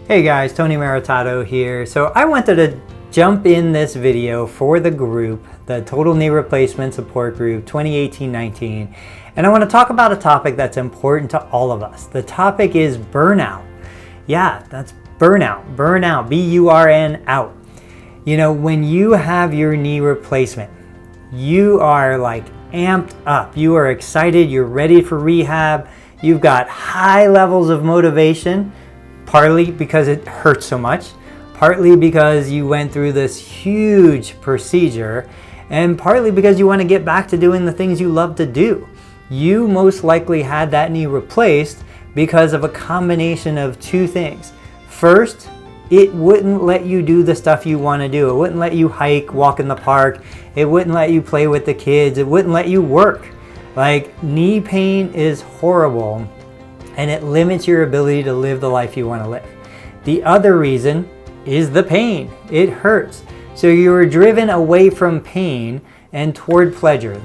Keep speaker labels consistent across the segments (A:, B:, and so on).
A: Hey guys, Tony Maritato here. So I wanted to jump in this video for the group, the Total Knee Replacement Support Group 2018-19, and I want to talk about a topic that's important to all of us. The topic is burnout. Yeah, that's burnout. Burnout, B-U-R-N out. You know, when you have your knee replacement, you are like amped up. You are excited. You're ready for rehab. You've got high levels of motivation. Partly because it hurts so much, partly because you went through this huge procedure, and partly because you want to get back to doing the things you love to do. You most likely had that knee replaced because of a combination of two things. First, it wouldn't let you do the stuff you want to do. It wouldn't let you hike, walk in the park. It wouldn't let you play with the kids. It wouldn't let you work. Like, knee pain is horrible. And it limits your ability to live the life you want to live. The other reason is the pain. It hurts. So you were driven away from pain and toward pleasure.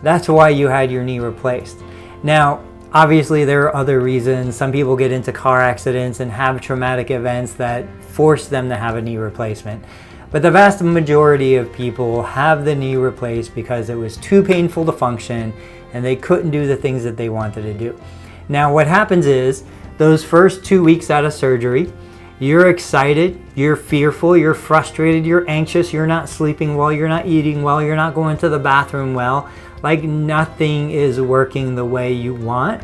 A: That's why you had your knee replaced. Now, obviously there are other reasons. Some people get into car accidents and have traumatic events that force them to have a knee replacement. But the vast majority of people have the knee replaced because it was too painful to function and they couldn't do the things that they wanted to do. Now what happens is, those first 2 weeks out of surgery, you're excited, you're fearful, you're frustrated, you're anxious, you're not sleeping well, you're not eating well, you're not going to the bathroom well, like nothing is working the way you want.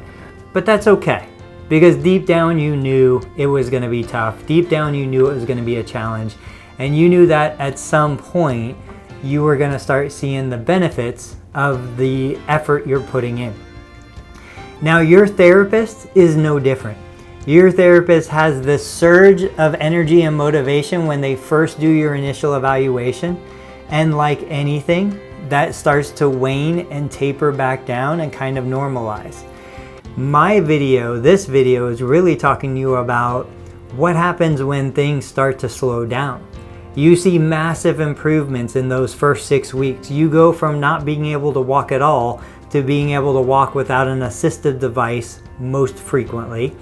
A: But that's okay, because deep down you knew it was going to be tough. Deep down you knew it was going to be a challenge, and you knew that at some point you were going to start seeing the benefits of the effort you're putting in. Now your therapist is no different. Your therapist has this surge of energy and motivation when they first do your initial evaluation, and like anything, that starts to wane and taper back down and kind of normalize. This video is really talking to you about what happens when things start to slow down. You see massive improvements in those first 6 weeks. You go from not being able to walk at all to being able to walk without an assistive device most frequently.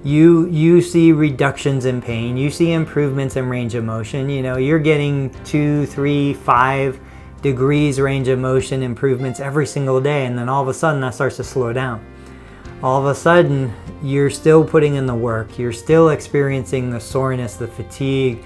A: You see reductions in pain. You see improvements in range of motion. You know, you're getting 2, 3, 5 degrees range of motion improvements every single day, and then all of a sudden that starts to slow down. All of a sudden you're still putting in the work. You're still experiencing the soreness, the fatigue,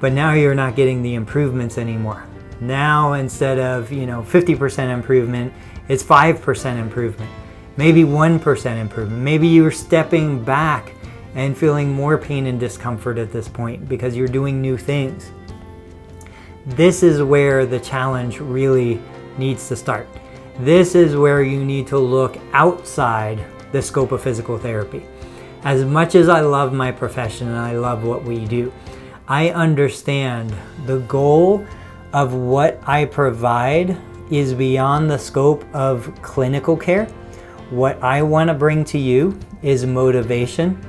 A: but now you're not getting the improvements anymore. Now instead of 50% improvement, it's 5% improvement, maybe 1% improvement. Maybe you're stepping back and feeling more pain and discomfort at this point because you're doing new things. This is where the challenge really needs to start. This is where you need to look outside the scope of physical therapy. As much as I love my profession and I love what we do, I understand the goal of what I provide is beyond the scope of clinical care. What I want to bring to you is motivation,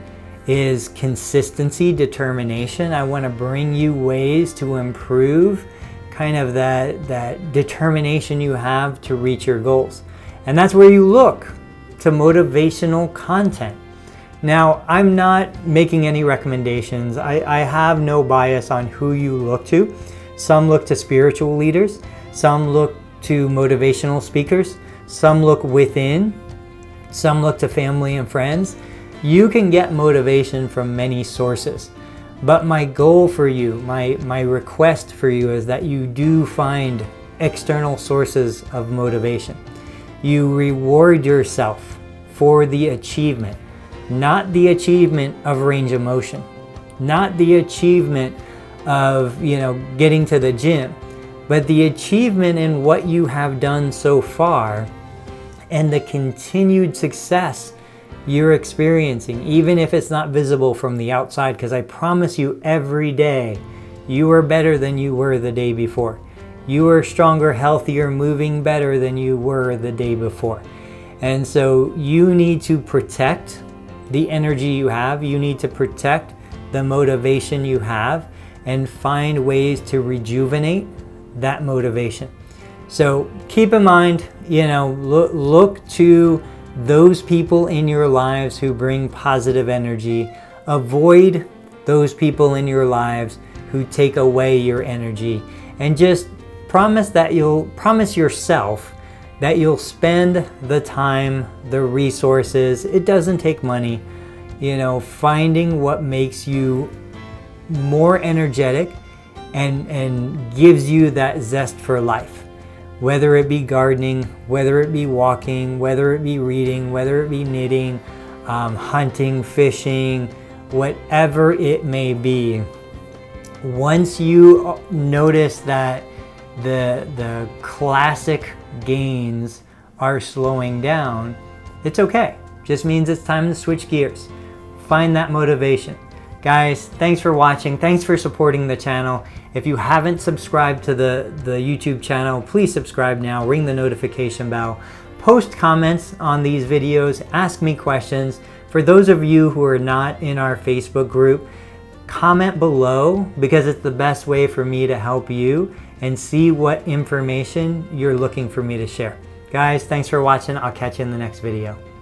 A: is consistency, determination. I want to bring you ways to improve kind of that determination you have to reach your goals. And that's where you look to motivational content. Now, I'm not making any recommendations. I have no bias on who you look to. Some look to spiritual leaders. Some look to motivational speakers. Some look within. Some look to family and friends. You can get motivation from many sources. But my goal for you, my request for you is that you do find external sources of motivation. You reward yourself for the achievement, not the achievement of range of motion, not the achievement of getting to the gym, but the achievement in what you have done so far and the continued success you're experiencing, even if it's not visible from the outside, because I promise you every day you are better than you were the day before. You are stronger, healthier, moving better than you were the day before. And so you need to protect the energy you have. You need to protect the motivation you have and find ways to rejuvenate that motivation. So keep in mind, look to those people in your lives who bring positive energy. Avoid those people in your lives who take away your energy, and just promise yourself that you'll spend the time, the resources. It doesn't take money, finding what makes you more energetic and gives you that zest for life. Whether it be gardening, whether it be walking, whether it be reading, whether it be knitting, hunting, fishing, whatever it may be. Once you notice that the classic gains are slowing down, it's okay. Just means it's time to switch gears. Find that motivation. Guys, thanks for watching. Thanks for supporting the channel. If you haven't subscribed to the YouTube channel, please subscribe now. Ring the notification bell. Post comments on these videos. Ask me questions. For those of you who are not in our Facebook group, comment below, because it's the best way for me to help you and see what information you're looking for me to share. Guys, thanks for watching. I'll catch you in the next video.